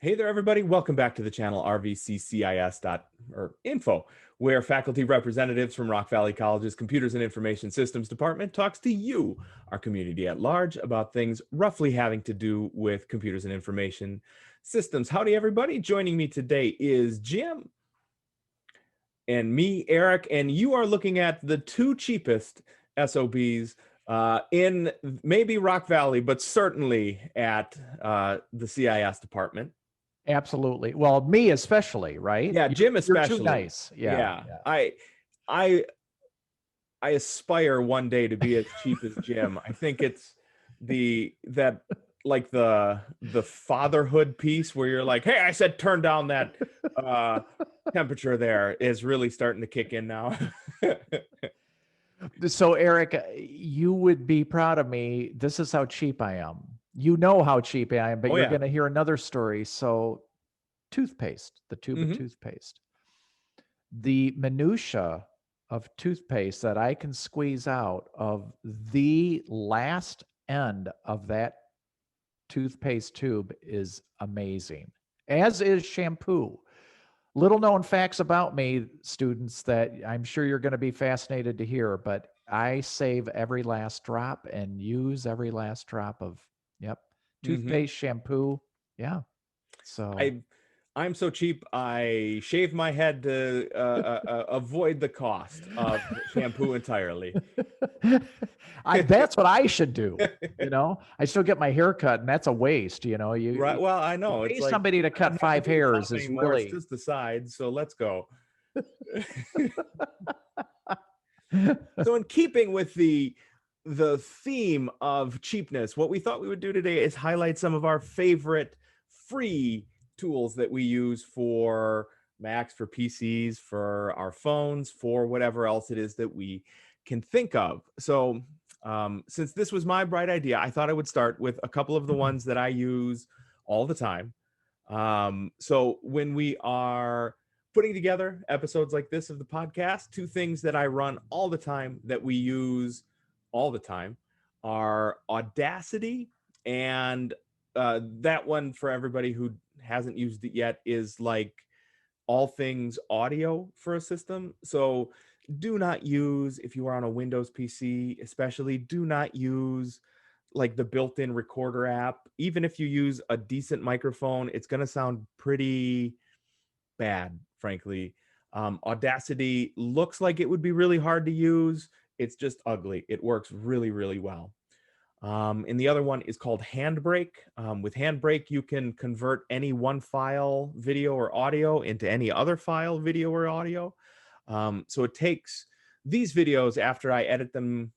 Hey there, everybody. Welcome back to the channel RVCCIS.Info, where faculty representatives from Rock Valley College's Computers and Information Systems Department talks to you, our community at large, about things roughly having to do with computers and information systems. Howdy, everybody. Joining me today is Jim and me, Eric, and you are looking at the two cheapest SOBs in maybe Rock Valley, but certainly at the CIS department. Absolutely. Well, me especially, right? Yeah, Jim especially. You're too nice. Yeah. I aspire one day to be as cheap as Jim. I think it's the fatherhood piece where you're like, hey, I said turn down that temperature there is really starting to kick in now. So, Eric, you would be proud of me. This is how cheap I am. You know how cheap I am, but you're going to hear another story. So, toothpaste, the tube of toothpaste. The minutia of toothpaste that I can squeeze out of the last end of that toothpaste tube is amazing, as is shampoo. Little known facts about me, students, that I'm sure you're going to be fascinated to hear, but I save every last drop and use every last drop of, toothpaste, shampoo. Yeah. So I'm so cheap, I shave my head to avoid the cost of shampoo entirely. That's what I should do. I still get my hair cut, and that's a waste. Right. Well, I know it's like somebody to cut 5 hairs is really it's just the sides. So let's go. So in keeping with the theme of cheapness, what we thought we would do today is highlight some of our favorite free tools that we use for Macs, for PCs, for our phones, for whatever else it is that we can think of. So since this was my bright idea, I thought I would start with a couple of the ones that I use all the time. So when we are putting together episodes like this of the podcast, two things that I run all the time that we use all the time are Audacity, and that one, for everybody who hasn't used it yet, is like all things audio for a system. So do not use, if you are on a Windows PC especially, do not use like the built-in recorder app. Even if you use a decent microphone, it's going to sound pretty bad, frankly. Audacity looks like it would be really hard to use. It's just ugly. It works really, really well. And the other one is called Handbrake. With Handbrake, you can convert any one file, video or audio, into any other file, video or audio. So it takes these videos, after I edit them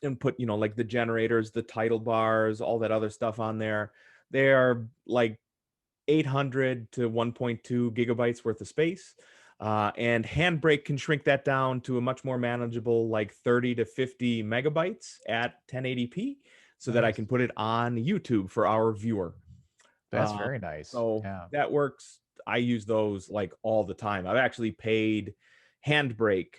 and put, like the generators, the title bars, all that other stuff on there, they are like 800 to 1.2 gigabytes worth of space. And Handbrake can shrink that down to a much more manageable, like 30 to 50 megabytes at 1080p, so that I can put it on YouTube for our viewer. That's very nice. So that works. I use those like all the time. I've actually paid Handbrake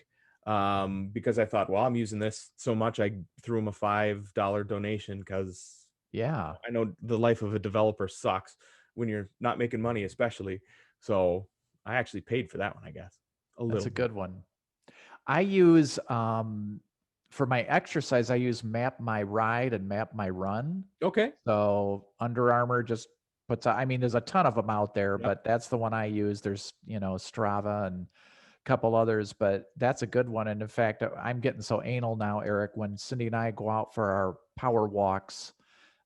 because I thought, well, I'm using this so much, I threw them a $5 donation because I know the life of a developer sucks when you're not making money, especially. So I actually paid for that one, I guess. That's a good one. I use, for my exercise, I use Map My Ride and Map My Run. Okay. So Under Armour just puts, there's a ton of them out there, but that's the one I use. There's, Strava and a couple others, but that's a good one. And in fact, I'm getting so anal now, Eric, when Cindy and I go out for our power walks,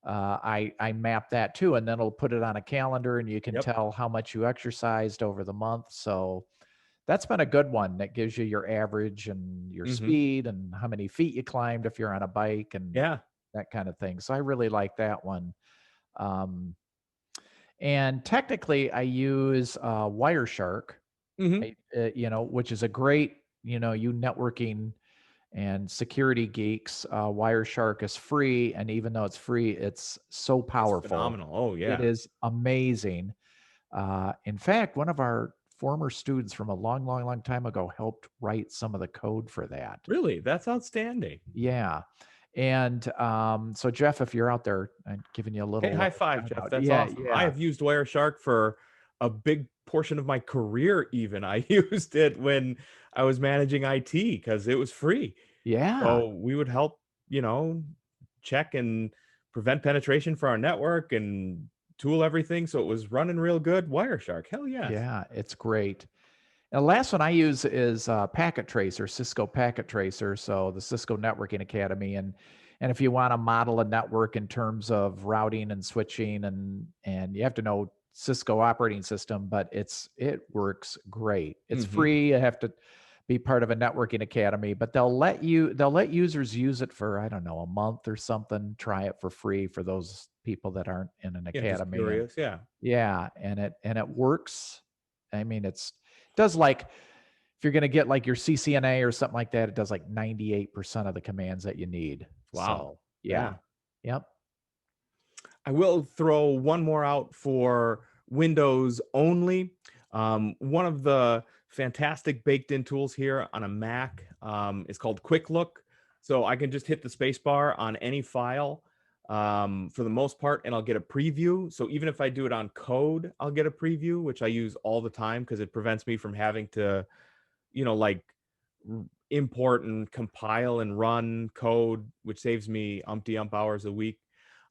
I map that too, and then it'll put it on a calendar, and you can tell how much you exercised over the month. So that's been a good one. That gives you your average and your speed and how many feet you climbed if you're on a bike and that kind of thing. So I really like that one. And technically I use Wireshark, which is a great, you networking and security geeks. Wireshark is free, and even though it's free, it's so powerful. It's phenomenal. Oh yeah, it is amazing. In fact, one of our former students from a long, long, long time ago helped write some of the code for that. Really? That's outstanding. Yeah. And so Jeff, if you're out there, I'm giving you a Hey, little high five, shout Jeff. out. That's Yeah, awesome. I yeah, have used Wireshark for a big portion of my career even. I used it when I was managing IT because it was free. yeah, So we would help, check and prevent penetration for our network and tool everything. So it was running real good. Wireshark. Hell yes. yeah. It's great. And the last one I use is Packet Tracer, Cisco Packet Tracer. So the Cisco Networking Academy, and if you want to model a network in terms of routing and switching, and you have to know Cisco operating system, but it works great. It's Hmm. free. You have to be part of a networking academy, but they'll let users use it for, I don't know, a month or something. Try it for free for those people that aren't in an Yeah, just academy, and curious. Yeah. yeah, and it works. I mean, does like, if you're going to get like your CCNA or something like that, it does like 98% of the commands that you need. Wow. So yeah. Yeah. Yep. I will throw one more out for Windows only. One of the fantastic baked-in tools here on a Mac is called Quick Look. So I can just hit the space bar on any file for the most part, and I'll get a preview. So even if I do it on code, I'll get a preview, which I use all the time because it prevents me from having to, like import and compile and run code, which saves me umpty-ump hours a week.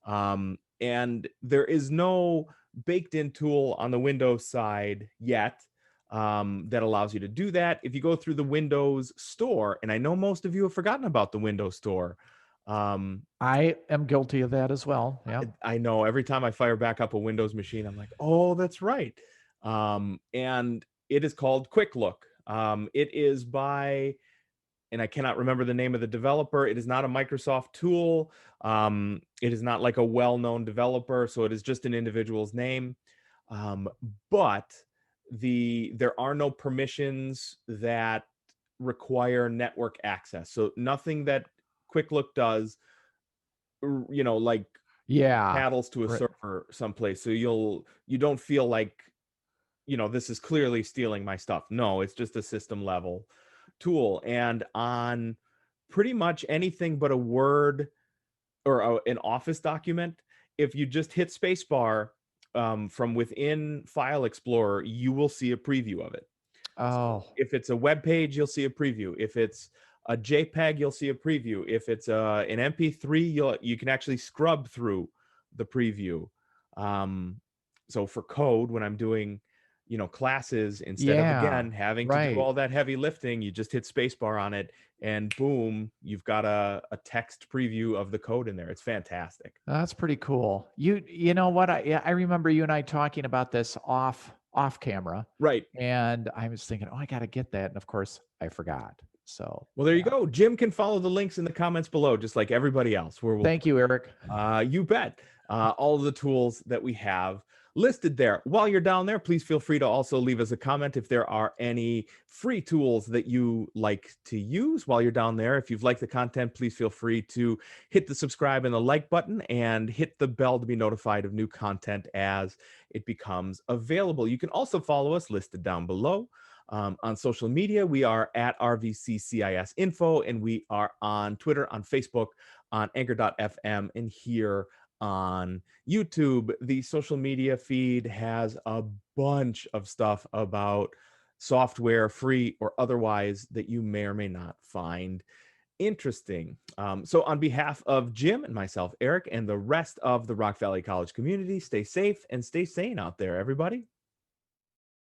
And there is no baked-in tool on the Windows side yet that allows you to do that. If you go through the Windows Store, and I know most of you have forgotten about the Windows Store. I am guilty of that as well. Yeah. I know every time I fire back up a Windows machine, I'm like, oh, that's right. And it is called Quick Look. It is by, and I cannot remember the name of the developer. It is not a Microsoft tool. It is not like a well-known developer, so it is just an individual's name. But there are no permissions that require network access. So nothing that Quick Look does, like Yeah. paddles to a Right. server someplace. So you don't feel like, this is clearly stealing my stuff. No, it's just a system level tool. And on pretty much anything but a Word or an Office document, if you just hit spacebar from within File Explorer, you will see a preview of it. So Oh, if it's a web page, you'll see a preview. If it's a JPEG, you'll see a preview. If it's an MP3, you can actually scrub through the preview. So for code, when I'm doing, classes, instead of yeah. again having to do Right. all that heavy lifting, you just hit spacebar on it, and boom, you've got a text preview of the code in there. It's fantastic. That's pretty cool. You know what? I remember you and I talking about this off camera, Right. and I was thinking, oh, I got to get that, and of course I forgot. So Well, there you yeah. go. Jim can follow the links in the comments below, just like everybody else, where we'll Thank you, Eric. You bet. All of the tools that we have listed there. While you're down there, please feel free to also leave us a comment if there are any free tools that you like to use while you're down there. If you've liked the content, please feel free to hit the subscribe and the like button and hit the bell to be notified of new content as it becomes available. You can also follow us listed down below. On social media, we are at RVCCIS.Info, and we are on Twitter, on Facebook, on anchor.fm, and here on YouTube. The social media feed has a bunch of stuff about software, free or otherwise, that you may or may not find interesting. So on behalf of Jim and myself, Eric, and the rest of the Rock Valley College community, stay safe and stay sane out there, everybody.